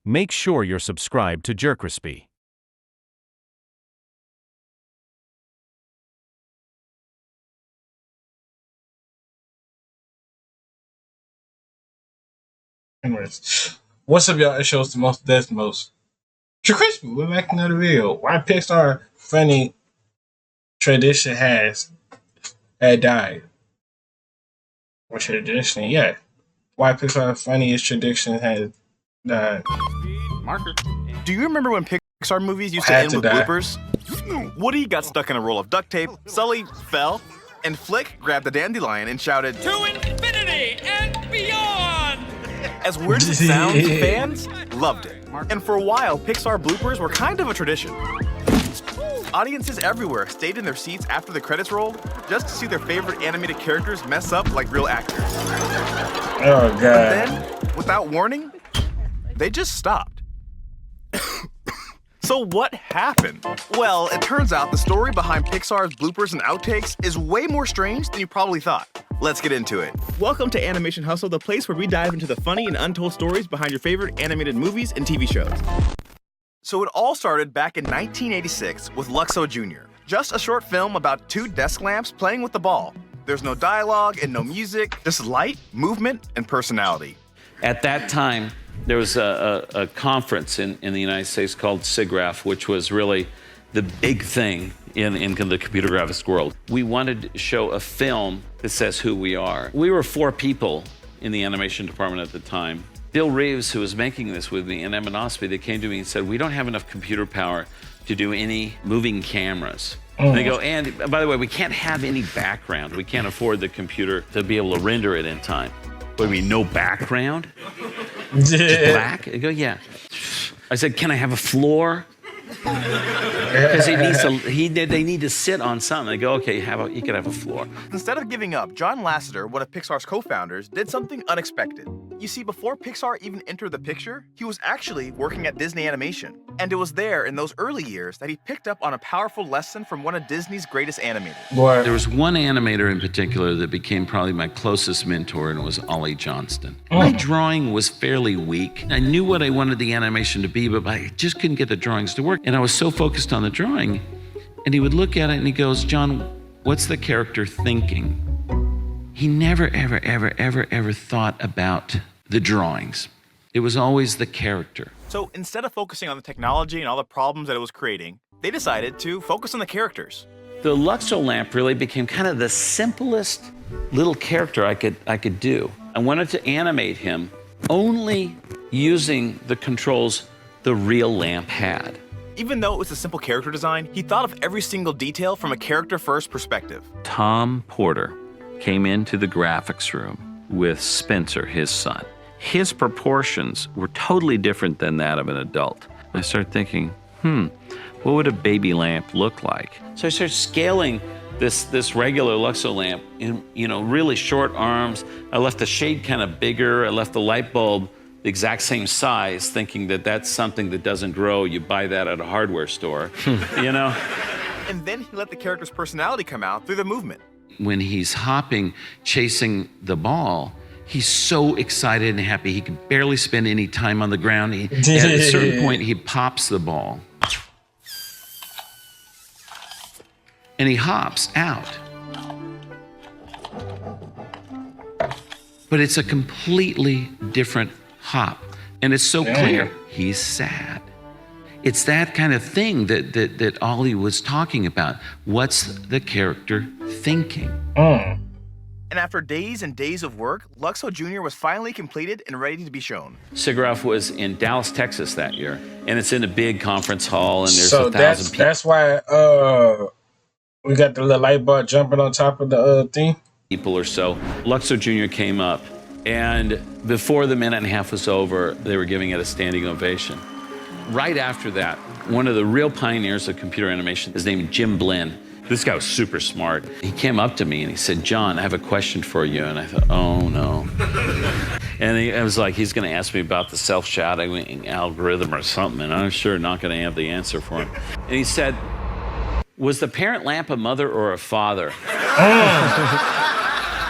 Make sure you're subscribed to JerCrispy. Anyways, what's up, y'all? It shows the most death most. JerCrispy, we're back in another video. Why Pixar funny tradition had died. Or tradition, yeah. Why Pixar funniest tradition has died. Marker. Do you remember when Pixar movies used to Had end to with die. bloopers? Woody got stuck in a roll of duct tape, Sully fell, and Flick grabbed the dandelion and shouted, To infinity and beyond! As weird as it sounds, fans loved it. And for a while, Pixar bloopers were kind of a tradition. Audiences everywhere stayed in their seats after the credits rolled just to see their favorite animated characters mess up like real actors. Oh, God. Then, without warning, they just stopped. So what happened? Well, it turns out the story behind Pixar's bloopers and outtakes is way more strange than you probably thought. Let's get into it. Welcome to Animation Hustle, the place where we dive into the funny and untold stories behind your favorite animated movies and TV shows. So it all started back in 1986 with Luxo Jr., just a short film about two desk lamps playing with the ball. There's no dialogue and no music, just light, movement, and personality. At that time, there was a conference in the United States called SIGGRAPH, which was really the big thing in the computer graphics world. We wanted to show a film that says who we are. We were 4 people in the animation department at the time. Bill Reeves, who was making this with me, and Emma Nosby, they came to me and said, we don't have enough computer power to do any moving cameras. And they go, and by the way, we can't have any background. We can't afford the computer to be able to render it in time. What do you mean, no background? Just black? They go, yeah. I said, can I have a floor? Because they need to sit on something. They go, okay, you can have a floor. Instead of giving up, John Lasseter, one of Pixar's co-founders, did something unexpected. You see, before Pixar even entered the picture, he was actually working at Disney Animation. And it was there in those early years that he picked up on a powerful lesson from one of Disney's greatest animators. Boy. There was one animator in particular that became probably my closest mentor, and it was Ollie Johnston. Oh. My drawing was fairly weak. I knew what I wanted the animation to be, but I just couldn't get the drawings to work. And I was so focused on the drawing, and he would look at it and he goes, John, what's the character thinking? He never, ever, ever, ever, ever thought about the drawings. It was always the character. So instead of focusing on the technology and all the problems that it was creating, they decided to focus on the characters. The Luxo lamp really became kind of the simplest little character I could do. I wanted to animate him only using the controls the real lamp had. Even though it was a simple character design, he thought of every single detail from a character-first perspective. Tom Porter came into the graphics room with Spencer, his son. His proportions were totally different than that of an adult. I started thinking, what would a baby lamp look like? So I started scaling this regular Luxo lamp in, really short arms. I left the shade kind of bigger. I left the light bulb the exact same size, thinking that that's something that doesn't grow. You buy that at a hardware store, And then he let the character's personality come out through the movement. When he's hopping, chasing the ball, he's so excited and happy. He can barely spend any time on the ground. At a certain point, he pops the ball. And he hops out. But it's a completely different hop. And it's so clear, he's sad. It's that kind of thing that Ollie was talking about. What's the character thinking? And after days and days of work, Luxo Jr. was finally completed and ready to be shown. SIGGRAPH was in Dallas, Texas that year. And it's in a big conference hall, and there's 1,000 people. That's why we got the little light bulb jumping on top of the thing. People or so. Luxo Jr. came up, and before the minute and a half was over, they were giving it a standing ovation. Right after that, one of the real pioneers of computer animation is named Jim Blinn. This guy was super smart. He came up to me and he said, John, I have a question for you. And I thought, oh no. And I was like, he's gonna ask me about the self-shadowing algorithm or something, and I'm sure not gonna have the answer for him. And he said, was the parent lamp a mother or a father?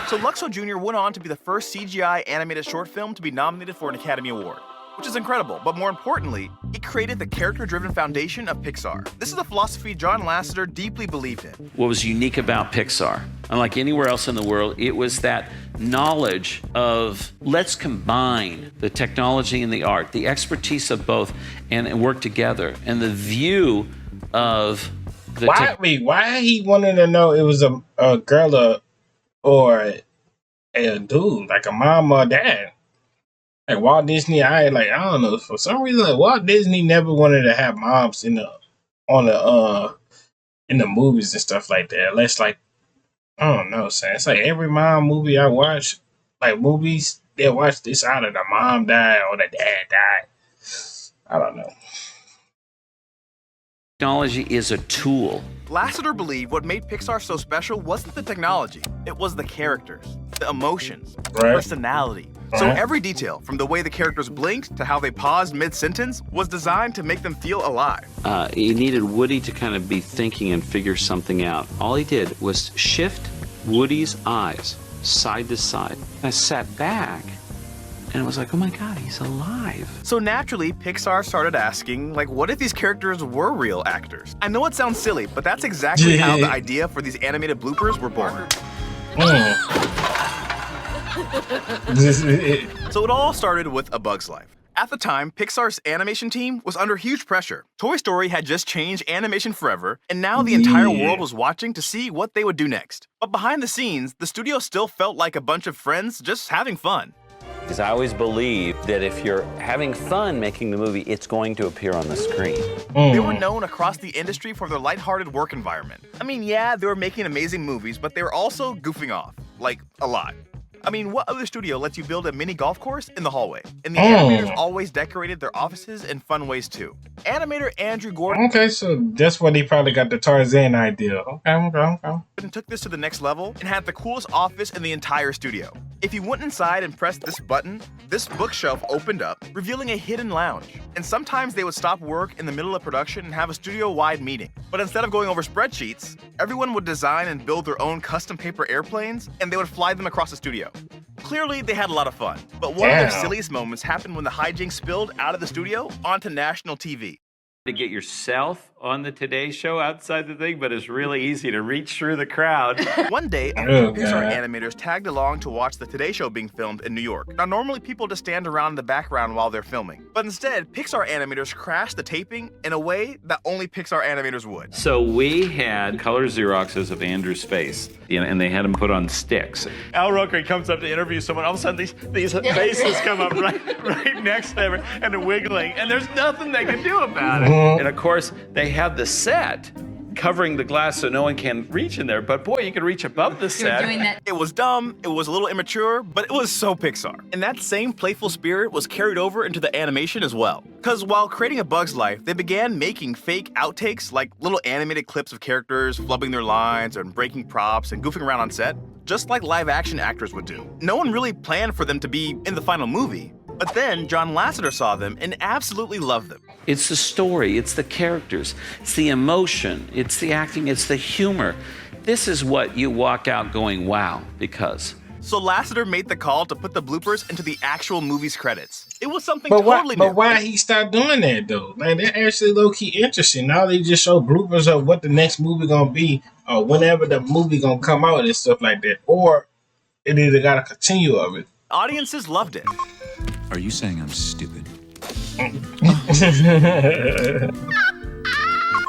So Luxo Jr. went on to be the first CGI animated short film to be nominated for an Academy Award. which is incredible, but more importantly, it created the character-driven foundation of Pixar. This is a philosophy John Lasseter deeply believed in. What was unique about Pixar, unlike anywhere else in the world, it was that knowledge of let's combine the technology and the art, the expertise of both, and work together. And the view of the why he wanted to know it was a girl or a dude, like a mom or dad? Like Walt Disney, I don't know, for some reason, like Walt Disney never wanted to have moms in the movies and stuff like that. Unless I don't know, son. It's like every mom movie I watch, like movies, they watch this out of the mom died or the dad died. I don't know. technology is a tool. Lasseter believed what made Pixar so special wasn't the technology, it was the characters, the emotions, the personality. So every detail, from the way the characters blinked to how they paused mid-sentence, was designed to make them feel alive. He needed Woody to kind of be thinking and figure something out. All he did was shift Woody's eyes side to side. I sat back and it was like, oh my God, he's alive. So naturally, Pixar started asking, what if these characters were real actors? I know it sounds silly, but that's exactly how the idea for these animated bloopers were born. So it all started with A Bug's Life. At the time, Pixar's animation team was under huge pressure. Toy Story had just changed animation forever, and now the entire world was watching to see what they would do next. But behind the scenes, the studio still felt like a bunch of friends just having fun. Because I always believe that if you're having fun making the movie, it's going to appear on the screen. They were known across the industry for their lighthearted work environment. I mean, yeah, they were making amazing movies, but they were also goofing off. A lot. I mean, what other studio lets you build a mini golf course in the hallway? And the animators always decorated their offices in fun ways too. Animator Andrew Gordon. Okay, so that's what he probably got the Tarzan idea. Okay. Took this to the next level and had the coolest office in the entire studio. If you went inside and pressed this button, this bookshelf opened up, revealing a hidden lounge. And sometimes they would stop work in the middle of production and have a studio-wide meeting. But instead of going over spreadsheets, everyone would design and build their own custom paper airplanes, and they would fly them across the studio. Clearly, they had a lot of fun, but one of their silliest moments happened when the hijinks spilled out of the studio onto national TV. To get yourself on the Today Show outside the thing, but it's really easy to reach through the crowd. One day, Pixar animators tagged along to watch the Today Show being filmed in New York. Now, normally people just stand around in the background while they're filming, but instead, Pixar animators crashed the taping in a way that only Pixar animators would. So we had color Xeroxes of Andrew's face, and they had him put on sticks. Al Roker comes up to interview someone, all of a sudden these faces come up right next to him, and they're wiggling, and there's nothing they can do about it. And of course, they have the set covering the glass so no one can reach in there, but boy, you can reach above the set. It was dumb, it was a little immature, but it was so Pixar. And that same playful spirit was carried over into the animation as well. Because while creating A Bug's Life, they began making fake outtakes, like little animated clips of characters flubbing their lines and breaking props and goofing around on set, just like live action actors would do. No one really planned for them to be in the final movie. But then John Lasseter saw them and absolutely loved them. It's the story, it's the characters, it's the emotion, it's the acting, it's the humor. This is what you walk out going, wow, because. So Lasseter made the call to put the bloopers into the actual movie's credits. It was something totally new. But why he stopped doing that though? Like, that actually low-key interesting. Now they just show bloopers of what the next movie gonna be, or whenever the movie gonna come out and stuff like that. Or it either got a continue of it. Audiences loved it. Are you saying I'm stupid?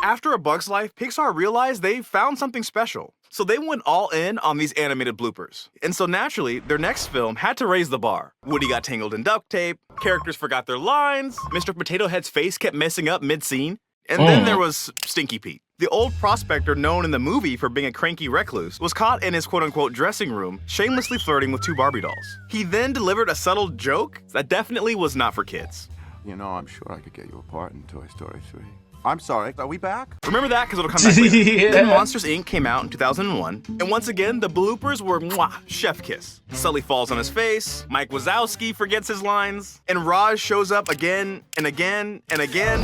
After A Bug's Life, Pixar realized they found something special. So they went all in on these animated bloopers. And so naturally, their next film had to raise the bar. Woody got tangled in duct tape, characters forgot their lines, Mr. Potato Head's face kept messing up mid-scene, and then there was Stinky Pete. The old prospector known in the movie for being a cranky recluse was caught in his quote-unquote dressing room, shamelessly flirting with two Barbie dolls. He then delivered a subtle joke that definitely was not for kids. You know, I'm sure I could get you a part in Toy Story 3. I'm sorry, are we back? Remember that, because it'll come back later. Then Monsters, Inc. came out in 2001, and once again, the bloopers were chef kiss. Sully falls on his face, Mike Wazowski forgets his lines, and Raj shows up again and again and again.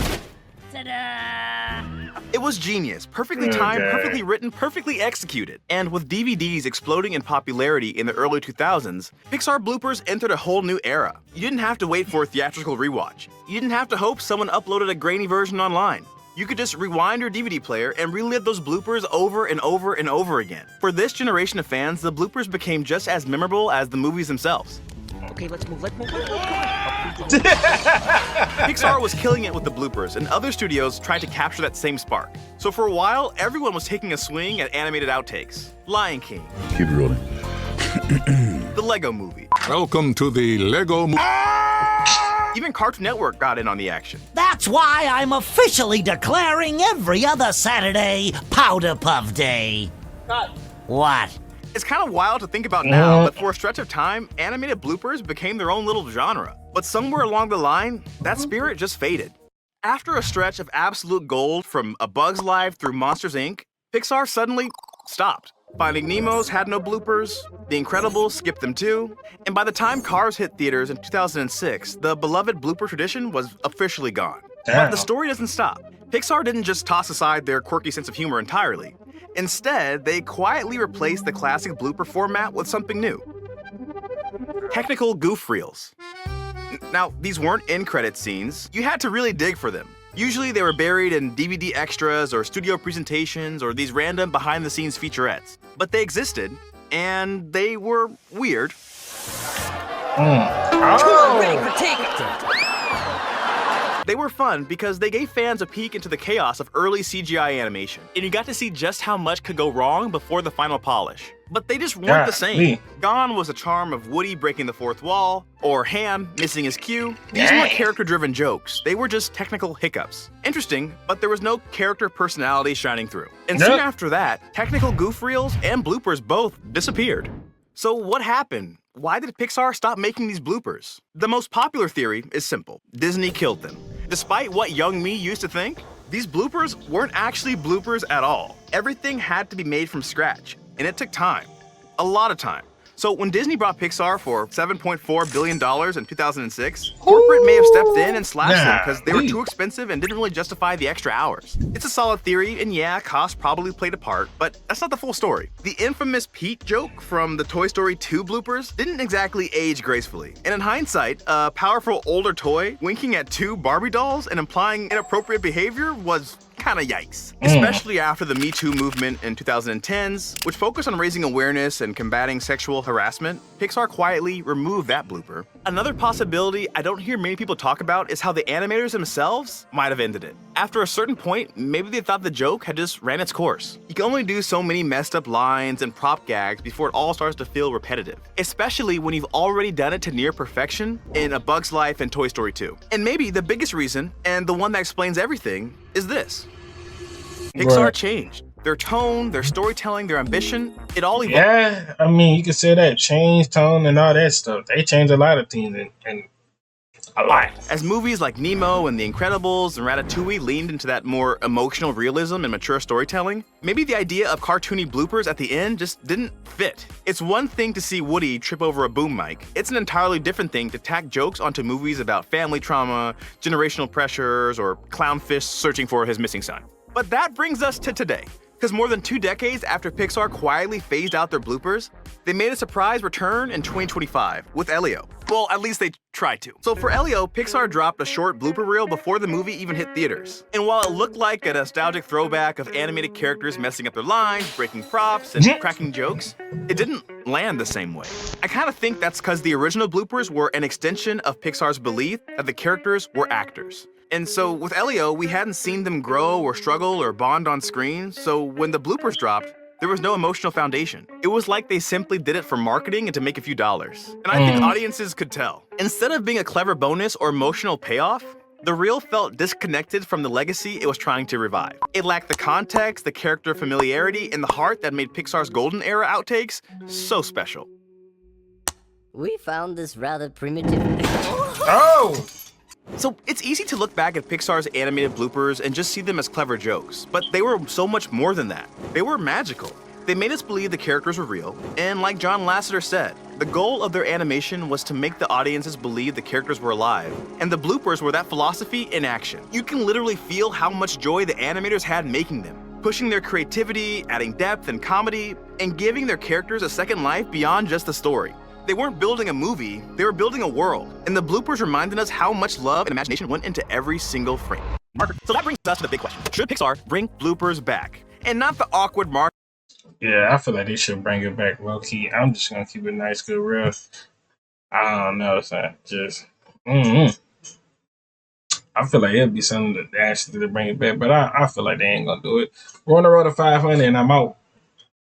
Ta-da! It was genius, perfectly timed, perfectly written, perfectly executed. And with DVDs exploding in popularity in the early 2000s, Pixar bloopers entered a whole new era. You didn't have to wait for a theatrical rewatch. You didn't have to hope someone uploaded a grainy version online. You could just rewind your DVD player and relive those bloopers over and over and over again. For this generation of fans, the bloopers became just as memorable as the movies themselves. Okay, let's move. Pixar was killing it with the bloopers, and other studios tried to capture that same spark. So for a while, everyone was taking a swing at animated outtakes. Lion King. Keep it rolling. The Lego Movie. Welcome to the Lego Movie. Even Cartoon Network got in on the action. That's why I'm officially declaring every other Saturday Powder Puff Day. What? It's kind of wild to think about now, but for a stretch of time, animated bloopers became their own little genre. But somewhere along the line, that spirit just faded. After a stretch of absolute gold from A Bug's Life through Monsters, Inc., Pixar suddenly stopped. Finding Nemo's had no bloopers, The Incredibles skipped them too, and by the time Cars hit theaters in 2006, the beloved blooper tradition was officially gone. But the story doesn't stop. Pixar didn't just toss aside their quirky sense of humor entirely. Instead, they quietly replaced the classic blooper format with something new. Technical goof reels. Now, these weren't in-credit scenes. You had to really dig for them. Usually they were buried in DVD extras or studio presentations or these random behind-the-scenes featurettes. But they existed, and they were weird. They were fun because they gave fans a peek into the chaos of early CGI animation, and you got to see just how much could go wrong before the final polish. But they just weren't the same. Gone was the charm of Woody breaking the fourth wall, or Ham missing his cue. These weren't character-driven jokes, they were just technical hiccups. Interesting, but there was no character personality shining through. And soon after that, technical goof reels and bloopers both disappeared. So what happened? Why did Pixar stop making these bloopers? The most popular theory is simple. Disney killed them. Despite what young me used to think, these bloopers weren't actually bloopers at all. Everything had to be made from scratch, and it took time. A lot of time. So when Disney bought Pixar for $7.4 billion in 2006, corporate may have stepped in and slashed them because they were too expensive and didn't really justify the extra hours. It's a solid theory, and yeah, cost probably played a part, but that's not the full story. The infamous Pete joke from the Toy Story 2 bloopers didn't exactly age gracefully. And in hindsight, a powerful older toy winking at two Barbie dolls and implying inappropriate behavior was kinda yikes. Especially after the Me Too movement in 2010s, which focused on raising awareness and combating sexual harassment, Pixar quietly removed that blooper. Another possibility I don't hear many people talk about is how the animators themselves might have ended it. After a certain point, maybe they thought the joke had just ran its course. You can only do so many messed up lines and prop gags before it all starts to feel repetitive, especially when you've already done it to near perfection in A Bug's Life and Toy Story 2. And maybe the biggest reason, and the one that explains everything, is this. Pixar changed. Their tone, their storytelling, their ambition, it all evolved. Yeah, I mean, you could say that. Change, tone, and all that stuff. They changed a lot of things, and a lot. As movies like Nemo and The Incredibles and Ratatouille leaned into that more emotional realism and mature storytelling, maybe the idea of cartoony bloopers at the end just didn't fit. It's one thing to see Woody trip over a boom mic. It's an entirely different thing to tack jokes onto movies about family trauma, generational pressures, or clownfish searching for his missing son. But that brings us to today. Because more than 2 decades after Pixar quietly phased out their bloopers, they made a surprise return in 2025 with Elio. Well, at least they tried to. So for Elio, Pixar dropped a short blooper reel before the movie even hit theaters. And while it looked like a nostalgic throwback of animated characters messing up their lines, breaking props, and cracking jokes, it didn't land the same way. I kind of think that's because the original bloopers were an extension of Pixar's belief that the characters were actors. And so with Elio, we hadn't seen them grow or struggle or bond on screen, so when the bloopers dropped, there was no emotional foundation. It was like they simply did it for marketing and to make a few dollars. And I think audiences could tell. Instead of being a clever bonus or emotional payoff, the reel felt disconnected from the legacy it was trying to revive. It lacked the context, the character familiarity, and the heart that made Pixar's golden era outtakes so special. We found this rather primitive. So it's easy to look back at Pixar's animated bloopers and just see them as clever jokes, but they were so much more than that. They were magical. They made us believe the characters were real, and like John Lasseter said, the goal of their animation was to make the audiences believe the characters were alive, and the bloopers were that philosophy in action. You can literally feel how much joy the animators had making them, pushing their creativity, adding depth and comedy, and giving their characters a second life beyond just the story. They weren't building a movie, they were building a world, and the bloopers reminded us how much love and imagination went into every single frame. So that brings us to the big question. Should Pixar bring bloopers back? And not the awkward mark. Yeah, I feel like they should bring it back low key. I'm just gonna keep it nice, good, real. I don't know, it's not just. I feel like it'd be something that actually to bring it back, but I feel like they ain't gonna do it. We're on the road to 500, and I'm out.